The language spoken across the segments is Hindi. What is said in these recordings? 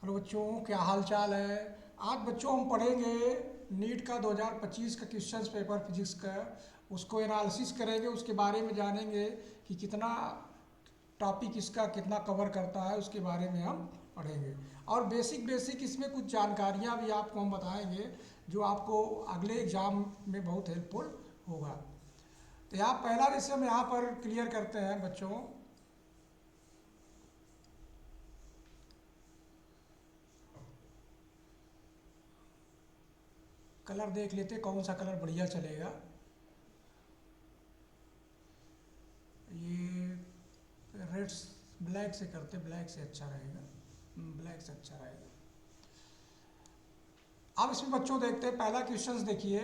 हेलो बच्चों, क्या हाल चाल है। आज बच्चों हम पढ़ेंगे नीट का 2025 का क्वेश्चंस पेपर फिजिक्स का। उसको एनालिसिस करेंगे, उसके बारे में जानेंगे कि कितना टॉपिक इसका कितना कवर करता है, उसके बारे में हम पढ़ेंगे। और बेसिक बेसिक इसमें कुछ जानकारियाँ भी आपको हम बताएंगे जो आपको अगले एग्ज़ाम में बहुत हेल्पफुल होगा। तो यहाँ पहला जैसे हम यहाँ पर क्लियर करते हैं बच्चों, कलर देख लेते कौन सा कलर बढ़िया चलेगा। ये रेड ब्लैक से करते, ब्लैक से अच्छा रहेगा। ब्लैक से अच्छा रहेगा। अब इसमें बच्चों देखते हैं पहला क्वेश्चन देखिए।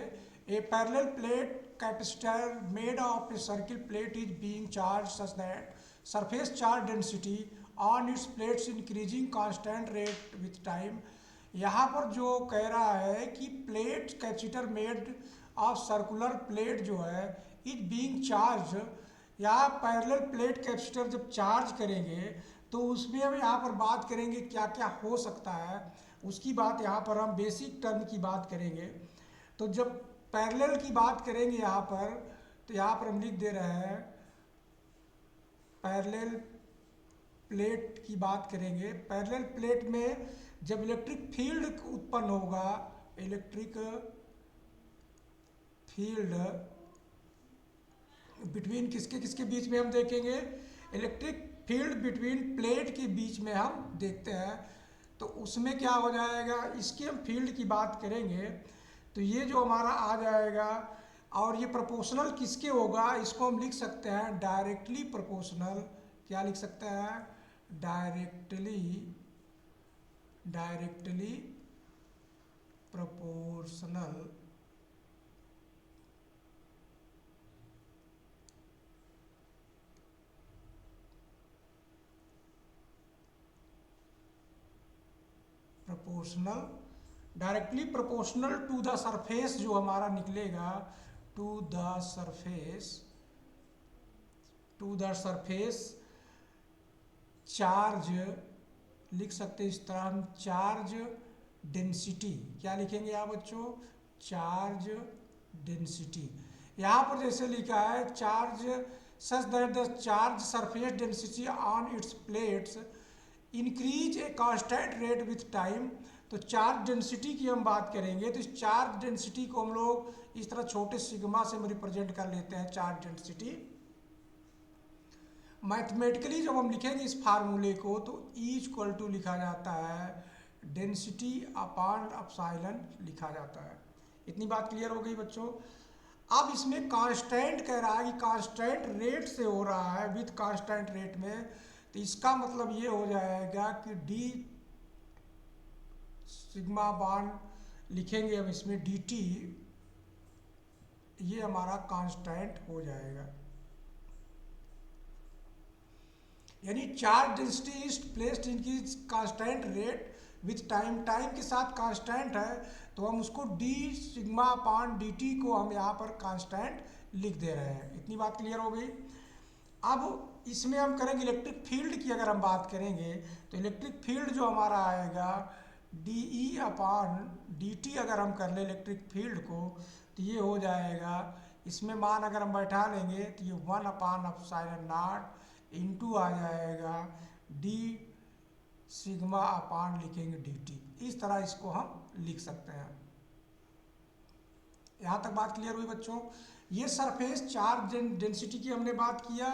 A parallel plate capacitor made of a circle plate is being charge such that surface charge density on its plates increasing constant rate with time. यहाँ पर जो कह रहा है कि plate capacitor made of circular plate जो है इज बीइंग चार्ज, यहाँ पैरेलल प्लेट कैपेसिटर जब चार्ज करेंगे तो उसमें हम यहाँ पर बात करेंगे क्या क्या हो सकता है, उसकी बात यहाँ पर हम बेसिक टर्म की बात करेंगे। तो जब पैरेलल की बात करेंगे यहाँ पर, तो यहाँ पर हम लिख दे रहे हैं पैरेलल प्लेट की बात करेंगे। पैरेलल प्लेट में जब इलेक्ट्रिक फील्ड उत्पन्न होगा, इलेक्ट्रिक फील्ड बिटवीन किसके किसके बीच में हम देखेंगे, इलेक्ट्रिक फील्ड बिटवीन प्लेट के बीच में हम देखते हैं। तो उसमें क्या हो जाएगा, इसके हम फील्ड की बात करेंगे तो ये जो हमारा आ जाएगा, और ये प्रोपोर्शनल किसके होगा, इसको हम लिख सकते हैं डायरेक्टली प्रोपोर्शनल। क्या लिख सकते हैं, directly, directly proportional. Proportional, directly proportional to the surface जो हमारा निकलेगा, to the surface, to the surface charge लिख सकते हैं इस तरह हम, चार्ज डेंसिटी। क्या लिखेंगे यहाँ बच्चों, चार्ज डेंसिटी। यहाँ पर जैसे लिखा है charge such that the charge surface density on its plates increase a constant rate with time. तो चार्ज डेंसिटी की हम बात करेंगे तो इस चार्ज डेंसिटी को हम लोग इस तरह छोटे सिग्मा से हम रिप्रेजेंट कर लेते हैं चार्ज डेंसिटी। मैथमेटिकली जब हम लिखेंगे इस फार्मूले को तो E इक्वल टू लिखा जाता है डेंसिटी अपान अपसाइलन लिखा जाता है। इतनी बात क्लियर हो गई बच्चों। अब इसमें कांस्टेंट कह रहा है कि कांस्टेंट रेट से हो रहा है, विथ कांस्टेंट रेट में, तो इसका मतलब ये हो जाएगा कि डी सिग्मा बान लिखेंगे हम इसमें डी टी, ये हमारा कांस्टेंट हो जाएगा। यानी charge density is placed in की constant rate with time, time के साथ कांस्टेंट है तो हम उसको D sigma upon D T को हम यहाँ पर कांस्टेंट लिख दे रहे हैं। इतनी बात क्लियर हो गई। अब इसमें हम करेंगे इलेक्ट्रिक फील्ड की अगर हम बात करेंगे तो इलेक्ट्रिक फील्ड जो हमारा आएगा डी ई अपान डी टी, अगर हम कर ले इलेक्ट्रिक फील्ड को तो ये हो जाएगा, इसमें मान अगर हम बैठा लेंगे तो ये 1/एप्सिलॉन नॉट इंटू आ जाएगा डी सिग्मा अपान लिखेंगे डी टी। इस तरह इसको हम लिख सकते हैं। यहाँ तक बात क्लियर हुई बच्चों। ये सरफेस चार्ज डेंसिटी की हमने बात किया,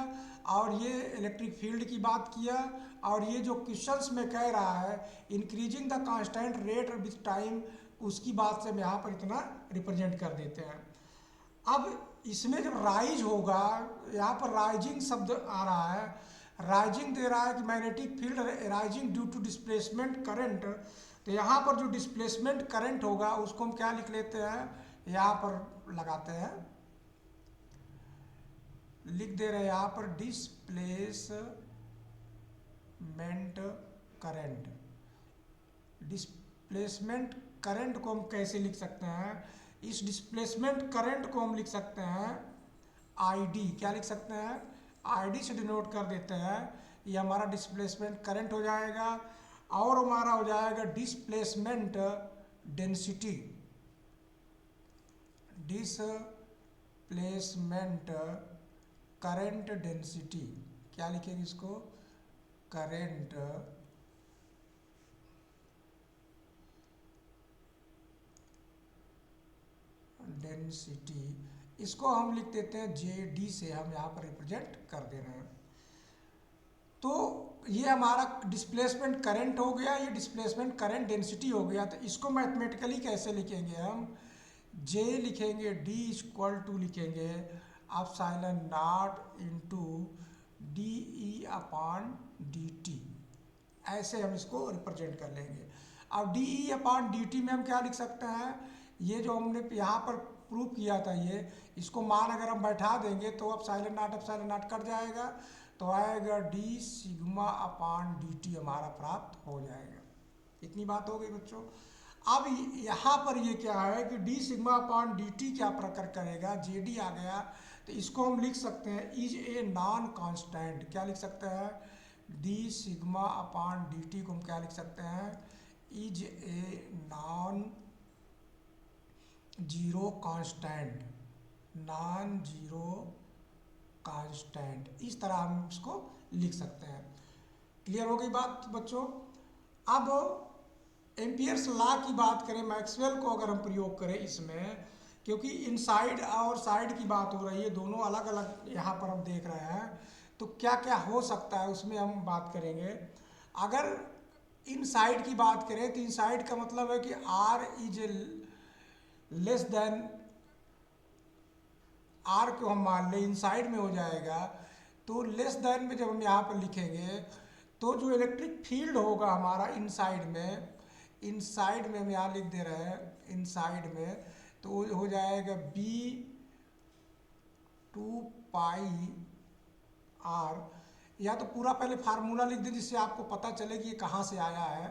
और ये इलेक्ट्रिक फील्ड की बात किया, और ये जो क्वेश्चंस में कह रहा है increasing the constant rate with time, उसकी बात से हम यहाँ पर इतना रिप्रेजेंट कर देते हैं। अब इसमें जब राइज होगा, यहाँ पर राइजिंग शब्द आ रहा है, राइजिंग दे रहा है कि magnetic field rising due to displacement current. तो यहाँ पर जो डिस्प्लेसमेंट करंट होगा उसको हम क्या लिख लेते हैं, यहाँ पर लगाते हैं, लिख दे रहे हैं यहाँ पर डिस्प्लेसमेंट करंट। डिस्प्लेसमेंट करंट को हम कैसे लिख सकते हैं, इस डिस्प्लेसमेंट करंट को हम लिख सकते हैं आई डी। क्या लिख सकते हैं, आई डी से डिनोट कर देते हैं, ये हमारा डिस्प्लेसमेंट करंट हो जाएगा। और हमारा हो जाएगा displacement density, displacement current density, क्या लिखेंगे इसको, करंट डेंसिटी, इसको हम लिख देते हैं जे डी से, हम यहाँ पर रिप्रेजेंट कर दे रहे हैं। तो ये हमारा डिस्प्लेसमेंट करंट हो गया, ये डिस्प्लेसमेंट करंट डेंसिटी हो गया। तो इसको मैथमेटिकली कैसे लिखेंगे हम, जे लिखेंगे डी इक्वल टू लिखेंगे epsilon not into D E upon D T, ऐसे हम इसको रिप्रेजेंट कर लेंगे। अब D E upon D T में हम क्या लिख सकते हैं, ये जो हमने यहाँ पर प्रूव किया था ये, इसको मान अगर हम बैठा देंगे तो एप्सिलॉन नॉट कट जाएगा, तो आएगा D sigma upon D T हमारा प्राप्त हो जाएगा। इतनी बात हो गई बच्चों। अब यहाँ पर ये क्या है कि D sigma upon D T क्या प्रकार करेगा, जे डी आ गया, तो इसको हम लिख सकते हैं इज ए नॉन कांस्टेंट, क्या लिख सकते हैं, D sigma upon D T को हम क्या लिख सकते हैं, is a non zero constant, non zero constant, इस तरह हम इसको लिख सकते हैं। क्लियर हो गई बात बच्चों। अब एम्पियर्स लॉ की बात करें, मैक्सवेल को अगर हम प्रयोग करें इसमें, क्योंकि इनसाइड और साइड की बात हो रही है, दोनों अलग अलग यहाँ पर हम देख रहे हैं, तो क्या क्या हो सकता है उसमें हम बात करेंगे। अगर इनसाइड की बात करें तो इनसाइड का मतलब है कि R is less than, R को हम मान लें इनसाइड में हो जाएगा, तो लेस देन में जब हम यहाँ पर लिखेंगे तो जो इलेक्ट्रिक फील्ड होगा हमारा इनसाइड में हम यहाँ लिख दे रहे हैं इनसाइड में, तो हो जाएगा बी 2 पाई आर, या तो पूरा पहले फार्मूला लिख दें जिससे आपको पता चले कि ये कहाँ से आया है।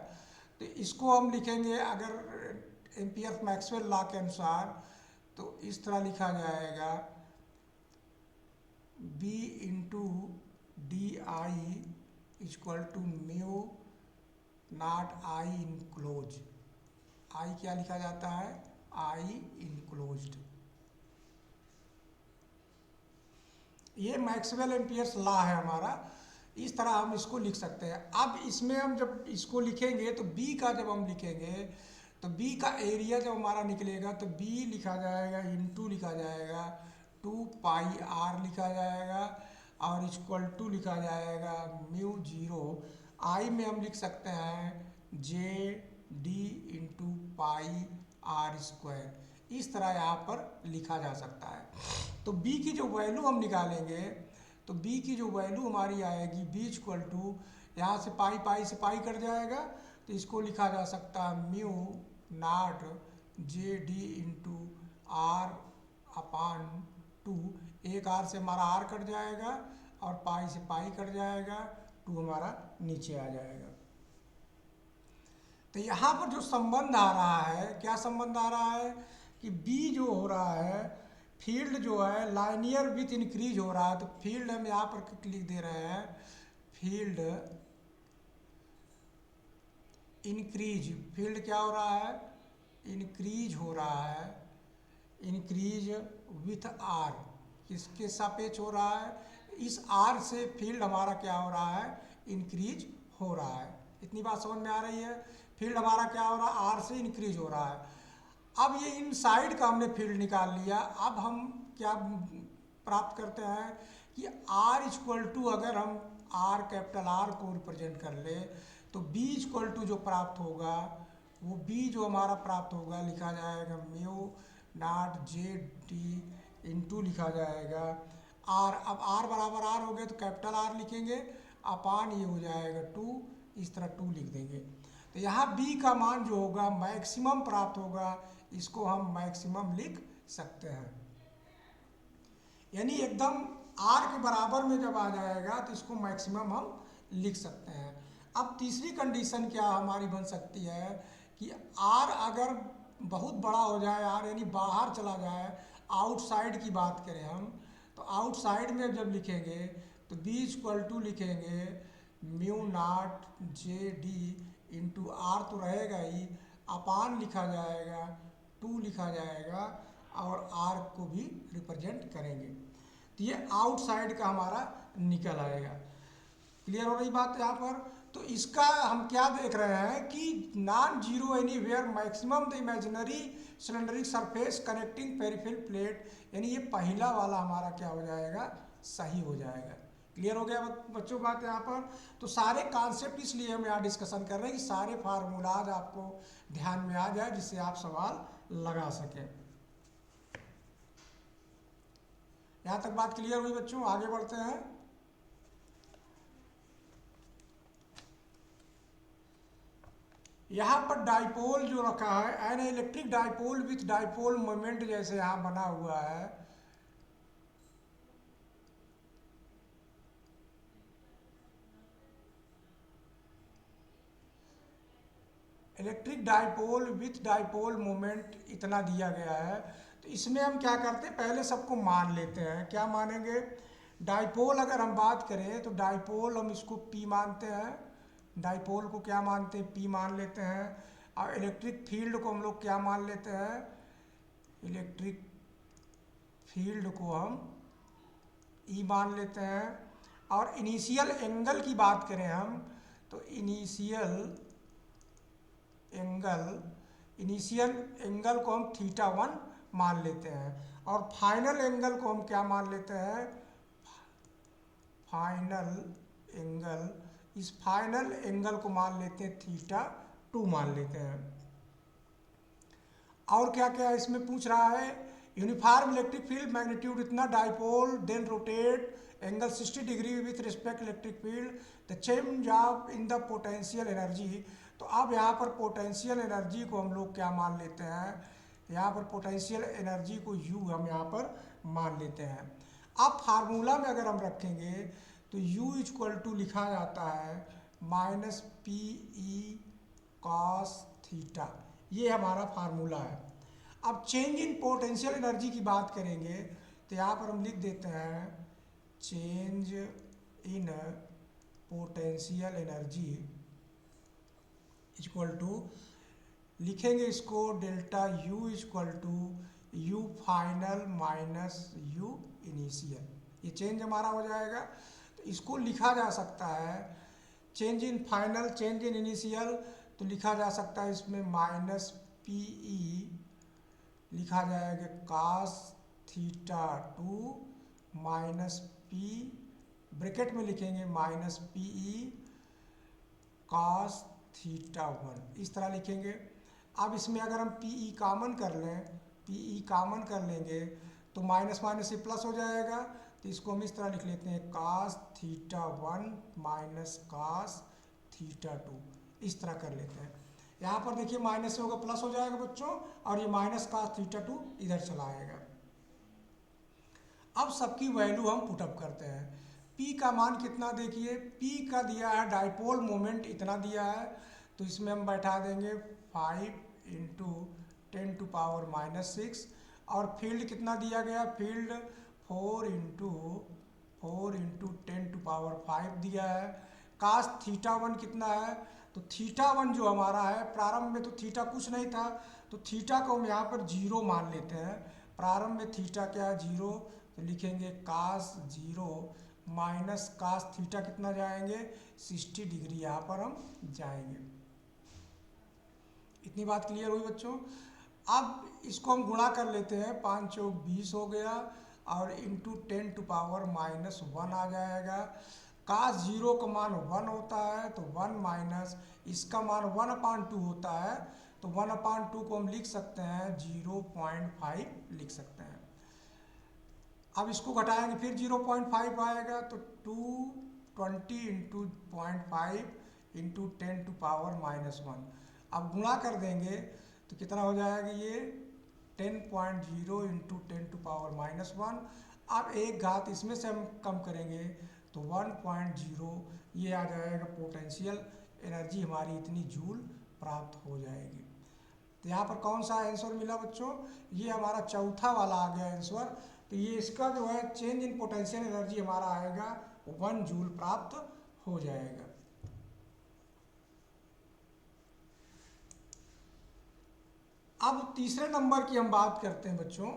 तो इसको हम लिखेंगे अगर एम्पियर मैक्सवेल लॉ के अनुसार, तो इस तरह लिखा जाएगा B into D I equal to mu not I enclose, I क्या लिखा जाता है, आई इनक्लोज्ड। ये मैक्सवेल एम्पियर्स लॉ है हमारा, इस तरह हम इसको लिख सकते हैं। अब इसमें हम जब इसको लिखेंगे तो बी का जब हम लिखेंगे तो बी का एरिया जब हमारा निकलेगा तो बी लिखा जाएगा इंटू लिखा जाएगा 2 पाई आर लिखा जाएगा और इक्वल टू लिखा जाएगा म्यू जीरो, आई में हम लिख सकते हैं J D into pi R square, इस तरह यहाँ पर लिखा जा सकता है। तो b की जो वैल्यू हम निकालेंगे तो b की जो वैल्यू हमारी आएगी b इक्वल टू, यहाँ से पाई से पाई कट जाएगा, तो इसको लिखा जा सकता है mu not J D into R upon 2, एक आर से हमारा आर कट जाएगा और पाई से पाई कट जाएगा, 2 हमारा नीचे आ जाएगा। तो यहाँ पर जो संबंध आ रहा है, क्या संबंध आ रहा है कि B जो हो रहा है, फील्ड जो है लाइनियर विथ इंक्रीज हो रहा है, तो फील्ड हम यहाँ पर लिख दे रहे हैं फील्ड इंक्रीज, फील्ड क्या हो रहा है, इंक्रीज हो रहा है, इंक्रीज विथ आर, किसके सापेक्ष हो रहा है, इस आर से फील्ड हमारा क्या हो रहा है, इंक्रीज हो रहा है। इतनी बात समझ में आ रही है, फील्ड हमारा क्या हो रहा है, आर से इंक्रीज हो रहा है। अब ये इनसाइड का हमने फील्ड निकाल लिया, अब हम क्या प्राप्त करते हैं कि आर इक्वल टू, अगर हम आर कैपिटल आर को रिप्रेजेंट कर ले तो बी इक्वल टू जो प्राप्त होगा वो बी जो हमारा प्राप्त होगा लिखा जाएगा म्यू नॉट जे टी इंटू लिखा जाएगा आर। अब आर बराबर आर हो गया तो कैपिटल आर लिखेंगे, अपान ये हो जाएगा 2, इस तरह 2 लिख देंगे। तो यहाँ b का मान जो होगा मैक्सिमम प्राप्त होगा, इसको हम मैक्सिमम लिख सकते हैं, यानी एकदम r के बराबर में जब आ जाएगा तो इसको मैक्सिमम हम लिख सकते हैं। अब तीसरी कंडीशन क्या हमारी बन सकती है कि r अगर बहुत बड़ा हो जाए, r यानी बाहर चला जाए, आउटसाइड की बात करें हम, तो आउटसाइड में जब लिखेंगे तो b इक्वल टू लिखेंगे mu not J D into R तो रहेगा ही, अपान लिखा जाएगा, 2 लिखा जाएगा और आर को भी रिप्रेजेंट करेंगे। तो ये आउटसाइड का हमारा निकल आएगा। क्लियर हो रही बात यहाँ पर? तो इसका हम क्या देख रहे हैं कि non zero anywhere maximum the imaginary cylindric surface connecting peripheral plate, यानी ये पहला वाला हमारा क्या हो जाएगा, सही हो जाएगा। क्लियर हो गया बच्चों बात यहाँ पर? तो सारे कॉन्सेप्ट इसलिए हम यहाँ डिस्कशन कर रहे हैं कि सारे फार्मूलाज आपको ध्यान में आ जाए जिससे आप सवाल लगा सकें। यहाँ तक बात क्लियर हुई बच्चों? आगे बढ़ते हैं। यहाँ पर डाइपोल जो रखा है, an electric dipole with dipole moment जैसे यहाँ बना हुआ है, electric dipole with dipole moment इतना दिया गया है। तो इसमें हम क्या करते हैं, पहले सबको मान लेते हैं। क्या मानेंगे? डाइपोल अगर हम बात करें तो डाइपोल हम इसको पी मानते हैं, डाइपोल को क्या मानते हैं, पी मान लेते हैं। और इलेक्ट्रिक फील्ड को हम लोग क्या मान लेते हैं, इलेक्ट्रिक फील्ड को हम ई मान लेते हैं। और इनिशियल एंगल की बात करें हम तो इनिशियल एंगल को हम θ1 मान लेते हैं। और फाइनल एंगल को हम क्या मान लेते हैं, फाइनल एंगल, इस फाइनल एंगल को मान लेते हैं θ2 मान लेते हैं। और क्या क्या इसमें पूछ रहा है, यूनिफॉर्म इलेक्ट्रिक फील्ड मैग्नीट्यूड इतना, dipole then rotate angle 60 degree with respect electric field, the change of in the potential energy. तो अब यहाँ पर पोटेंशियल एनर्जी को हम लोग क्या मान लेते हैं, यहाँ पर पोटेंशियल एनर्जी को U हम यहाँ पर मान लेते हैं। अब फार्मूला में अगर हम रखेंगे तो U इक्वल टू लिखा जाता है minus P E cos theta, ये हमारा फार्मूला है। अब चेंज इन पोटेंशियल एनर्जी की बात करेंगे तो यहाँ पर हम लिख देते हैं change in potential energy equal to, लिखेंगे इसको delta U equal to U final minus U initial, ये चेंज हमारा हो जाएगा। तो इसको लिखा जा सकता है change in final, change in initial, तो लिखा जा सकता है इसमें माइनस पी ई लिखा जाएगा cos θ2 माइनस पी, ब्रैकेट में लिखेंगे माइनस पी ई cos θ1, इस तरह लिखेंगे। अब इसमें अगर हम पी ई कॉमन कर लें, पी ई कॉमन कर लेंगे तो माइनस माइनस से प्लस हो जाएगा। तो इसको हम इस तरह लिख लेते हैं cos θ1 माइनस cos θ2, इस तरह कर लेते हैं। यहाँ पर देखिए माइनस से होगा प्लस हो जाएगा बच्चों, और ये माइनस cos θ2 इधर चला आएगा। अब सबकी वैल्यू हम पुटअप करते हैं। P का मान कितना देखिए, P का दिया है डाइपोल मोमेंट इतना दिया है, तो इसमें हम बैठा देंगे 5 इंटू 10⁻⁻6। और फील्ड कितना दिया गया, फील्ड 4 इंटू 10⁵ दिया है। cos θ1 कितना है, तो θ1 जो हमारा है, प्रारंभ में तो थीटा कुछ नहीं था, तो थीटा को हम यहाँ पर 0 मान लेते हैं। प्रारंभ में थीटा क्या है, 0, तो लिखेंगे cos 0 माइनस cos थीटा कितना जाएंगे 60 डिग्री, यहाँ पर हम जाएंगे। इतनी बात क्लियर हुई बच्चों? अब इसको हम गुणा कर लेते हैं, 5 चौक 20 हो गया और इंटू 10⁻⁻1 आ जाएगा। cos 0 का मान 1 होता है, तो 1 माइनस इसका मान 1/2 होता है, तो 1/2 को हम लिख सकते हैं 0.5 लिख सकते हैं। अब इसको घटाएंगे फिर 0.5 आएगा, तो 220 इंटू 0.5 इंटू 10⁻⁻1। अब गुणा कर देंगे तो कितना हो जाएगा ये 10.0 इंटू 10⁻⁻1। अब एक घात इसमें से हम कम करेंगे तो 1.0, ये आ जाएगा पोटेंशियल एनर्जी हमारी इतनी जूल प्राप्त हो जाएगी। तो यहाँ पर कौन सा आंसर मिला बच्चों, ये हमारा चौथा वाला आ गया आंसर। तो ये इसका जो है चेंज इन पोटेंशियल एनर्जी हमारा आएगा 1 जूल प्राप्त हो जाएगा। अब तीसरे नंबर की हम बात करते हैं बच्चों।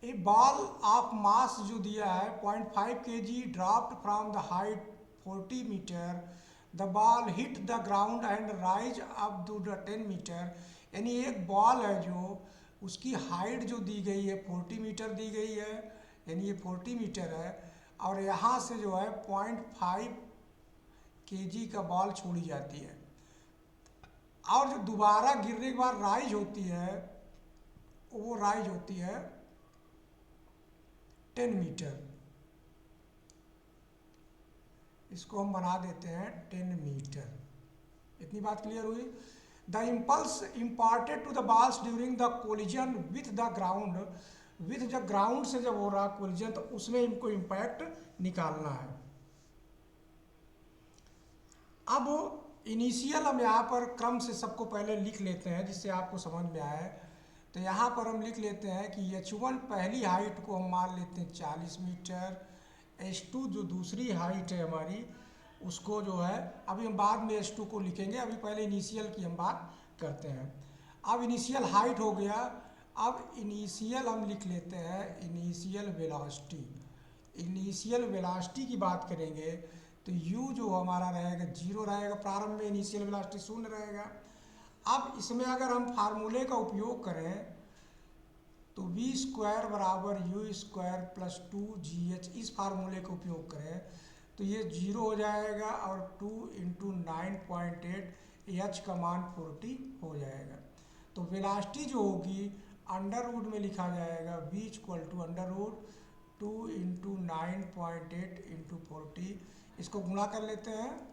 ए बॉल ऑफ मास जो दिया है 0.5 kg dropped from the height 40 meter, the ball hit the ground and rise up to the 10 meter. यानी एक बॉल है जो उसकी हाइट जो दी गई है 40 मीटर दी गई है, यानी ये 40 मीटर है, और यहाँ से जो है 0.5 kg का बॉल छोड़ी जाती है, और जो दोबारा गिरने के बाद राइज होती है वो राइज होती है 10 मीटर। इसको हम बना देते हैं 10 मीटर। इतनी बात क्लियर हुई। The impulse imparted to the balls during the collision with the ground, with the ground से जब हो रहा कोलिजन तो उसमें इनको इम्पैक्ट निकालना है। अब इनिशियल हम यहाँ पर क्रम से सबको पहले लिख लेते हैं जिससे आपको समझ में आए। तो यहाँ पर हम लिख लेते हैं कि H1 पहली हाइट को हम मान लेते हैं 40 मीटर, H2 जो दूसरी हाइट है हमारी उसको जो है, अभी हम बाद में H2 को लिखेंगे, अभी पहले इनिशियल की हम बात करते हैं। अब इनिशियल हाइट हो गया, अब इनिशियल हम लिख लेते हैं इनिशियल वेलोसिटी। इनिशियल वेलोसिटी की बात करेंगे तो u जो हमारा रहेगा 0 रहेगा, प्रारंभ में इनिशियल वेलोसिटी 0 रहेगा। अब इसमें अगर हम फार्मूले का उपयोग करें तो v² बराबर u² प्लस 2gh, इस फार्मूले का उपयोग करें तो ये 0 हो जाएगा और 2 इंटू 9.8 h का मान 40 हो जाएगा। तो वेलोसिटी जो होगी अंडर रूट में लिखा जाएगा v = under root 2 into 9.8 into 40। इसको गुणा कर लेते हैं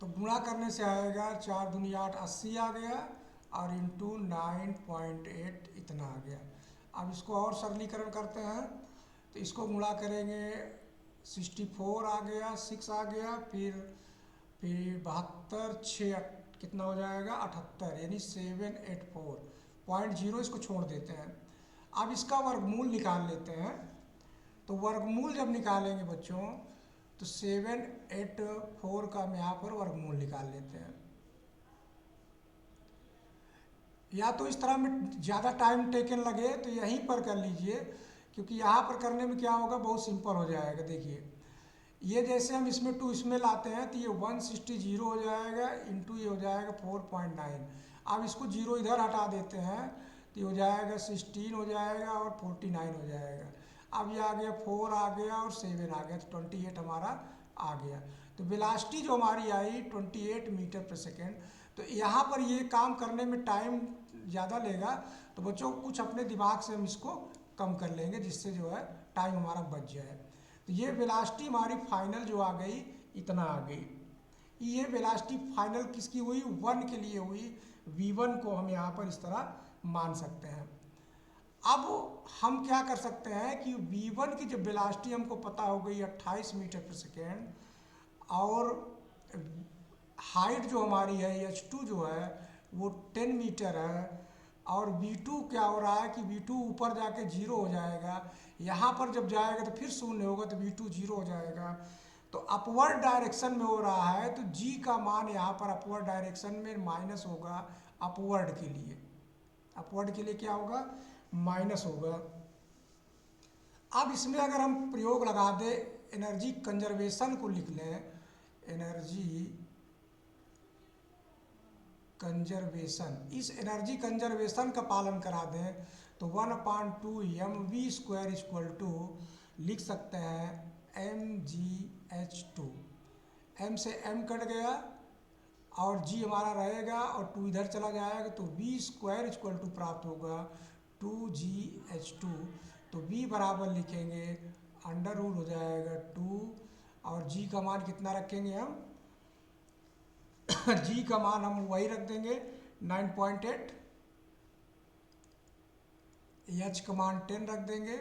तो गुणा करने से आएगा 4 दूनी 8 80 आ गया और इंटू 9.8 इतना आ गया। अब इसको और सरलीकरण करते हैं तो इसको गुणा करेंगे 64 आ गया, 6 आ गया, फिर 72 6 कितना हो जाएगा 78, यानी 784.0, इसको छोड़ देते हैं। अब इसका वर्गमूल निकाल लेते हैं। तो वर्गमूल जब निकालेंगे बच्चों तो 784 का हम यहाँ पर वर्गमूल निकाल लेते हैं। या तो इस तरह में ज़्यादा टाइम टेकन लगे तो यहीं पर कर लीजिए, क्योंकि यहाँ पर करने में क्या होगा बहुत सिंपल हो जाएगा। देखिए ये जैसे हम इसमें 2 इसमें लाते हैं तो ये 160 0 हो जाएगा, इंटू ये हो जाएगा 4.9। अब इसको 0 इधर हटा देते हैं तो ये हो जाएगा 16 हो जाएगा और 49 हो जाएगा। अब ये आ गया 4 आ गया और 7 आ गया, तो 28 हमारा आ गया। तो वेलोसिटी जो हमारी आई 28 मीटर पर सेकेंड। तो यहाँ पर ये काम करने में टाइम ज़्यादा लेगा, तो बच्चों कुछ अपने दिमाग से हम इसको कम कर लेंगे जिससे जो है टाइम हमारा बच जाए। तो ये वेलोसिटी हमारी फाइनल जो आ गई इतना आ गई। ये वेलोसिटी फाइनल किसकी हुई 1 के लिए हुई, v1 को हम यहाँ पर इस तरह मान सकते हैं। अब हम क्या कर सकते हैं कि v1 की जब वेलोसिटी हमको पता हो गई 28 मीटर पर सेकेंड, और हाइट जो हमारी है h2 जो है वो 10 मीटर है, और v2 क्या हो रहा है कि v2 ऊपर जाके 0 हो जाएगा, यहाँ पर जब जाएगा तो फिर 0 होगा तो v2 0 हो जाएगा। तो अपवर्ड डायरेक्शन में हो रहा है तो g का मान यहाँ पर अपवर्ड डायरेक्शन में माइनस होगा, अपवर्ड के लिए, अपवर्ड के लिए क्या होगा माइनस होगा। अब इसमें अगर हम प्रयोग लगा दें एनर्जी कंजर्वेशन को लिख लें, एनर्जी कंजर्वेशन, इस एनर्जी कंजर्वेशन का पालन करा दें तो 1/2 mv² = लिख सकते हैं mgh2। m से m कट गया और g हमारा रहेगा और 2 इधर चला जाएगा तो v² प्राप्त होगा 2gh2। तो v बराबर लिखेंगे अंडर रूट हो जाएगा 2 और g का मान कितना रखेंगे हम g का मान हम वही रख देंगे 9.8, h का मान 10 रख देंगे।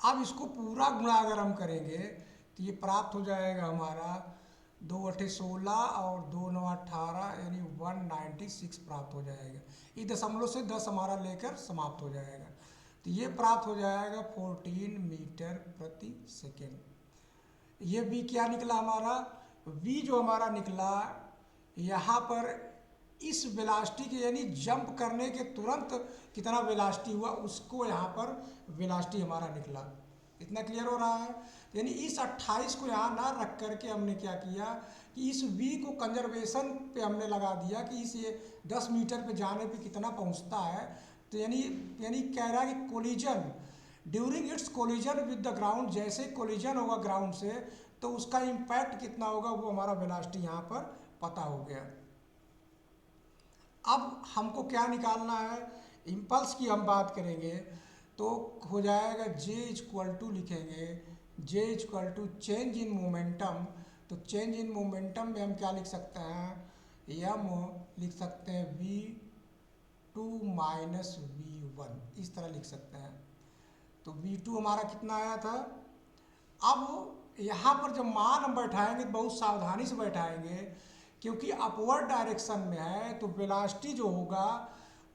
अब इसको पूरा गुणा अगर हम करेंगे तो ये प्राप्त हो जाएगा हमारा 2 × 8 = 16 और 2 × 9 = 18, यानी 196 प्राप्त हो जाएगा। ये दशमलव से 10 हमारा लेकर समाप्त हो जाएगा। तो ये प्राप्त हो जाएगा 14 मीटर प्रति सेकेंड। ये v क्या निकला हमारा, v जो हमारा निकला यहाँ पर इस वेलासिटी के यानी जंप करने के तुरंत कितना वेलासिटी हुआ उसको यहाँ पर वेलासिटी हमारा निकला। इतना क्लियर हो रहा है। यानी इस 28 को यहाँ ना रख करके हमने क्या किया कि इस v को कंजर्वेशन पे हमने लगा दिया कि इस ये 10 मीटर पे जाने पे कितना पहुँचता है। तो यानी कह रहा है कि collision during its collision with the ground, जैसे कोलिजन होगा ग्राउंड से तो उसका इम्पैक्ट कितना होगा वो हमारा वेलोसिटी यहाँ पर पता हो गया। अब हमको क्या निकालना है, इम्पल्स की हम बात करेंगे तो हो जाएगा J इक्वल टू लिखेंगे J equal to change in momentum. तो चेंज इन मोमेंटम में हम क्या लिख सकते हैं, m लिख सकते हैं v2 माइनस v1, इस तरह लिख सकते हैं। तो v2 हमारा कितना आया था। अब यहाँ पर जब मान हम बैठाएंगे तो बहुत सावधानी से बैठाएंगे क्योंकि अपवर्ड डायरेक्शन में है तो वेलोसिटी जो होगा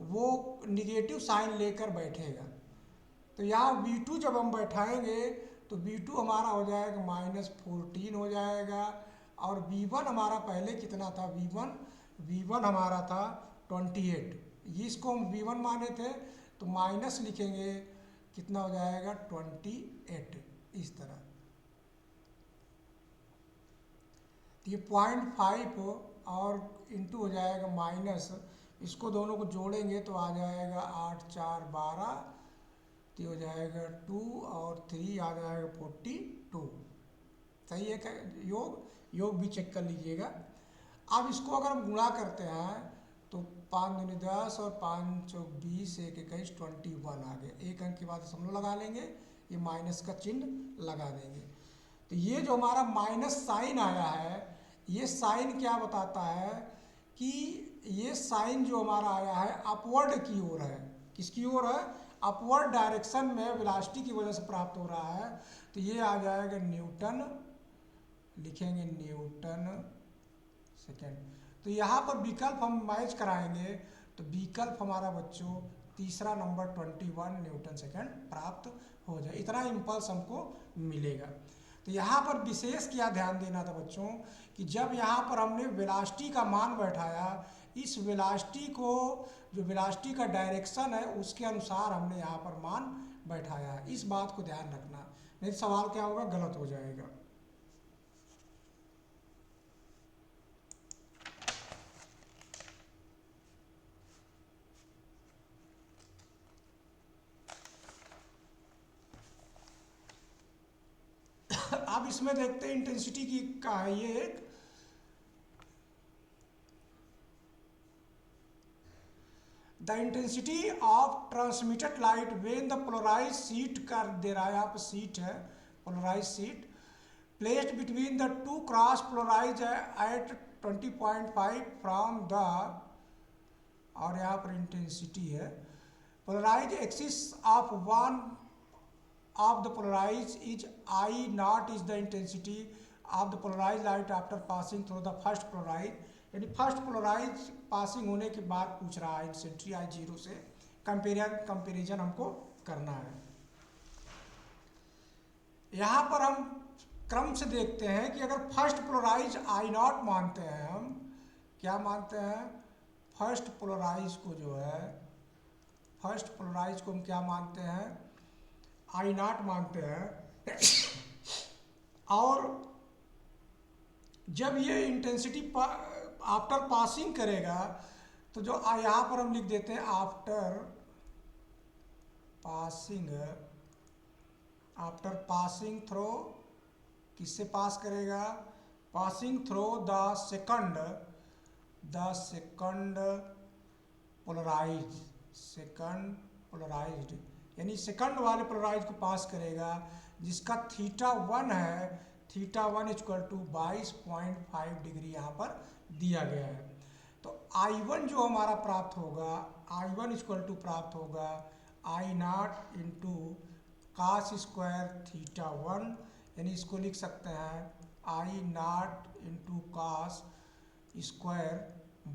वो निगेटिव साइन लेकर बैठेगा। तो यहाँ v2 जब हम बैठाएंगे तो v2 हमारा हो जाएगा -14 हो जाएगा और v1 हमारा पहले कितना था, v1 हमारा था 28, इसको हम v1 माने थे तो माइनस लिखेंगे कितना हो जाएगा 28, इस तरह। ये 0.5 और इंटू हो जाएगा माइनस, इसको दोनों को जोड़ेंगे तो आ जाएगा 8 4 12, तो हो जाएगा 2 और 3 आ जाएगा 42। सही है क्या, योग भी चेक कर लीजिएगा। अब इसको अगर हम गुणा करते हैं तो 5 दूनी 10 और 5 चौक 20, 1 21 21 आ गए। एक अंक के बाद दशमलव लगा लेंगे, ये माइनस का चिन्ह लगा देंगे। तो ये जो हमारा माइनस साइन आया है, ये साइन क्या बताता है कि ये साइन जो हमारा आया है अपवर्ड की ओर है। किसकी ओर है, अपवर्ड डायरेक्शन में वेलोसिटी की वजह से प्राप्त हो रहा है। तो ये आ जाएगा न्यूटन, लिखेंगे न्यूटन सेकेंड। तो यहाँ पर विकल्प हम मैच कराएंगे तो विकल्प हमारा बच्चों तीसरा नंबर 21 न्यूटन सेकेंड प्राप्त हो जाए। इतना इम्पल्स हमको मिलेगा। तो यहाँ पर विशेष क्या ध्यान देना था बच्चों कि जब यहाँ पर हमने वेलोसिटी का मान बैठाया, इस वेलोसिटी को जो वेलोसिटी का डायरेक्शन है उसके अनुसार हमने यहाँ पर मान बैठाया है। इस बात को ध्यान रखना, नहीं तो सवाल क्या होगा, गलत हो जाएगा। अब इसमें देखते हैं इंटेंसिटी की का है ये एक। The intensity of transmitted light when the polarize sheet कर दे रहा है, यहाँ पर शीट है polarize sheet placed between the two cross polarize at 20.5 from the, और यहाँ पर इंटेंसिटी है polarize axis of one of the polarized is I naught is the intensity of the polarized light after passing through the first polarized, यानी फर्स्ट पोलराइज पासिंग होने के बाद पूछ रहा है इंटेंसिटी I0 से कंपेरिजन हमको करना है। यहाँ पर हम क्रम से देखते हैं कि अगर फर्स्ट पोलराइज I0 मानते हैं, हम क्या मानते हैं, फर्स्ट पोलराइज को जो है, फर्स्ट पोलराइज को हम क्या मानते हैं, I0 मानते हैं। और जब ये इंटेंसिटी आफ्टर पासिंग करेगा तो जो यहाँ पर हम लिख देते हैं आफ्टर पासिंग थ्रो, किससे पास करेगा, passing through the second polarized, यानी सेकंड वाले पोलराइज को पास करेगा जिसका θ1 है, θ1 इक्वल टू 22.5 डिग्री यहाँ पर दिया गया है। तो I1 जो हमारा प्राप्त होगा, I1 इक्वल टू प्राप्त होगा I0 इंटू कास स्क्वायर θ1, यानी इसको लिख सकते हैं I0 into cos square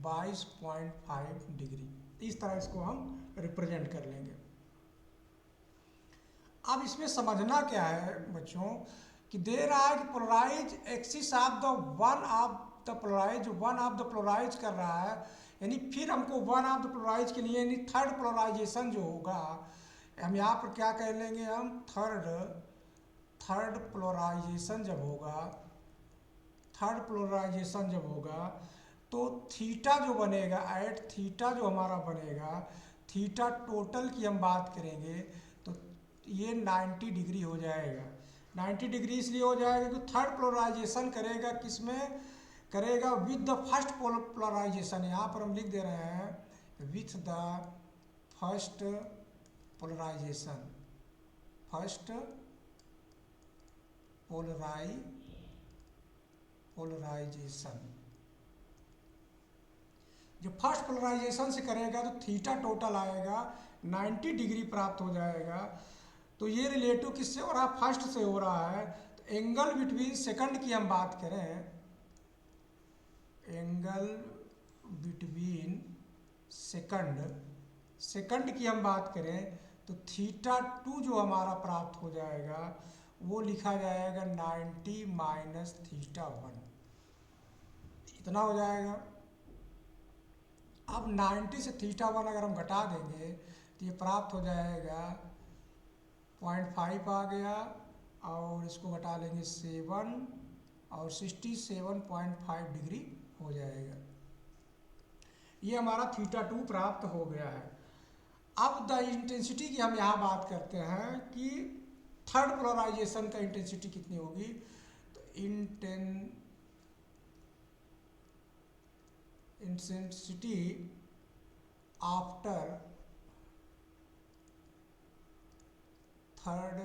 22.5 degree. इस तरह इसको हम रिप्रेजेंट कर लेंगे। अब इसमें समझना क्या है बच्चों कि दे रहा है कि polarize axis of the one of the polarize कर रहा है, यानी फिर हमको वन ऑफ द पोलराइज के लिए यानी थर्ड पोलराइजेशन जो होगा, हम यहाँ पर क्या कह लेंगे, हम थर्ड पोलराइजेशन जब होगा, थर्ड पोलराइजेशन जब होगा तो थीटा जो बनेगा एट थीटा जो हमारा बनेगा, थीटा टोटल की हम बात करेंगे तो ये 90 डिग्री हो जाएगा। 90 डिग्री इसलिए हो जाएगा कि थर्ड पोलराइजेशन करेगा किसमें, करेगा विद द फर्स्ट पोलराइजेशन। यहाँ पर हम लिख दे रहे हैं with the first polarization, first polarization. जो फर्स्ट पोलराइजेशन से करेगा तो थीटा टोटल आएगा 90 डिग्री प्राप्त हो जाएगा। तो ये रिलेटिव किससे हो रहा है, फर्स्ट से हो रहा है। तो एंगल बिटवीन सेकंड की हम बात करें, एंगल बिटवीन सेकंड की हम बात करें तो थीटा 2 जो हमारा प्राप्त हो जाएगा वो लिखा जाएगा 90 माइनस थीटा 1, इतना हो जाएगा। अब 90 से थीटा 1 अगर हम घटा देंगे तो ये प्राप्त हो जाएगा 0.5 आ गया, और इसको घटा लेंगे 7 और 67.5 डिग्री हो जाएगा। ये हमारा थीटा 2 प्राप्त हो गया है। अब द इंटेंसिटी की हम यहाँ बात करते हैं कि थर्ड पोलराइजेशन का इंटेंसिटी कितनी होगी। तो इंटेंसिटी आफ्टर थर्ड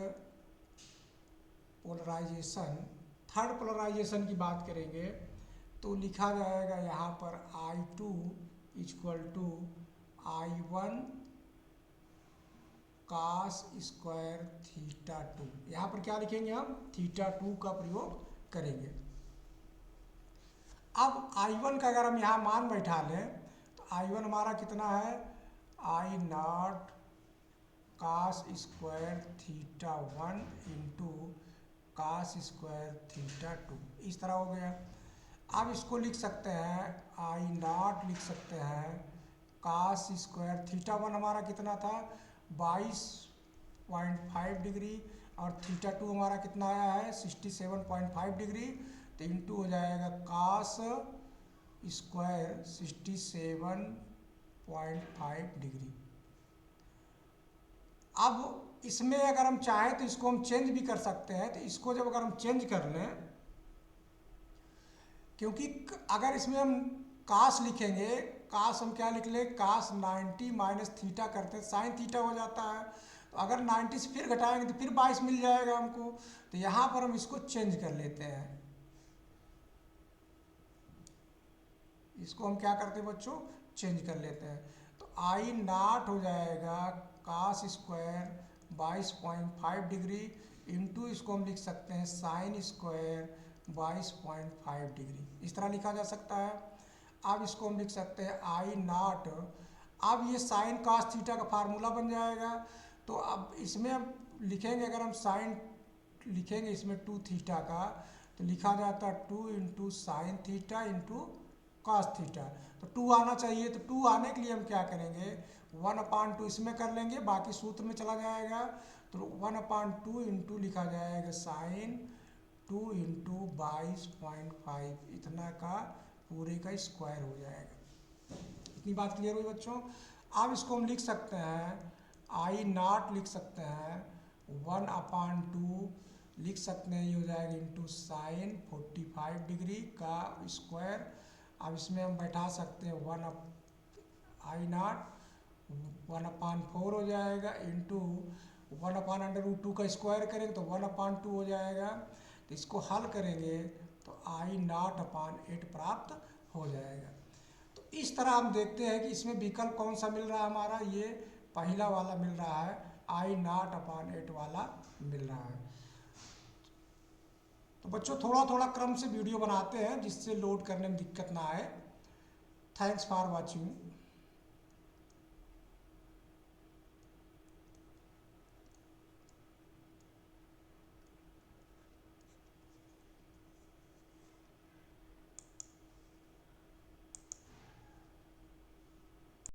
पोलराइजेशन की बात करेंगे तो लिखा जाएगा यहाँ पर I2 equal to I1 cos square theta 2। यहाँ पर क्या लिखेंगे, हम थीटा 2 का प्रयोग करेंगे। अब I1 का अगर हम यहाँ मान बैठा लें तो I1 हमारा कितना है, I0 cos square theta 1 into cos square theta 2, इस तरह हो गया। अब इसको लिख सकते हैं I0 लिख सकते हैं cos स्क्वायर थीटा 1 हमारा कितना था 22.5 डिग्री, और थीटा 2 हमारा कितना आया है 67.5 डिग्री, तो इंटू हो जाएगा cos स्क्वायर 67.5 डिग्री। अब इसमें अगर हम चाहें तो इसको हम चेंज भी कर सकते हैं। तो इसको जब अगर हम चेंज कर लें, क्योंकि अगर इसमें हम कास लिखेंगे, कास हम क्या लिख लें, कास 90 माइनस थीटा करते हैं साइन थीटा हो जाता है। तो अगर 90 से फिर घटाएंगे तो फिर 22 मिल जाएगा हमको। तो यहाँ पर हम इसको चेंज कर लेते हैं, इसको हम क्या करते हैं बच्चों, चेंज कर लेते हैं। तो I0 हो जाएगा कास स्क्वायर 22.5 डिग्री इंटू इसको हम लिख सकते हैं साइन स्क्वायर 22.5 डिग्री, इस तरह लिखा जा सकता है। अब इसको हम लिख सकते हैं I0, अब ये साइन कास थीटा का फार्मूला बन जाएगा। तो अब इसमें हम लिखेंगे, अगर हम साइन लिखेंगे इसमें 2 थीटा का, तो लिखा जाता है 2 into sine theta into cos theta. तो 2 आना चाहिए, तो 2 आने के लिए हम क्या करेंगे 1/2 इसमें कर लेंगे, बाकी सूत्र में चला जाएगा। तो 1/2 इंटू लिखा जाएगा साइन 2 इंटू 22.5, इतना का पूरे का स्क्वायर हो जाएगा। इतनी बात क्लियर हुई बच्चों। अब इसको हम लिख सकते हैं I0 लिख सकते हैं 1/2 लिख सकते हैं, ये हो जाएगा इंटू साइन 45 डिग्री का स्क्वायर। अब इसमें हम बैठा सकते हैं I0 1/4 हो जाएगा इंटू 1/√2 का स्क्वायर करेंगे तो 1/2 हो जाएगा। तो इसको हल करेंगे तो I0/8 प्राप्त हो जाएगा। तो इस तरह हम देखते हैं कि इसमें विकल्प कौन सा मिल रहा है हमारा, ये पहला वाला मिल रहा है, I0/8 वाला मिल रहा है। तो बच्चों थोड़ा थोड़ा क्रम से वीडियो बनाते हैं जिससे लोड करने में दिक्कत ना आए। Thanks for watching.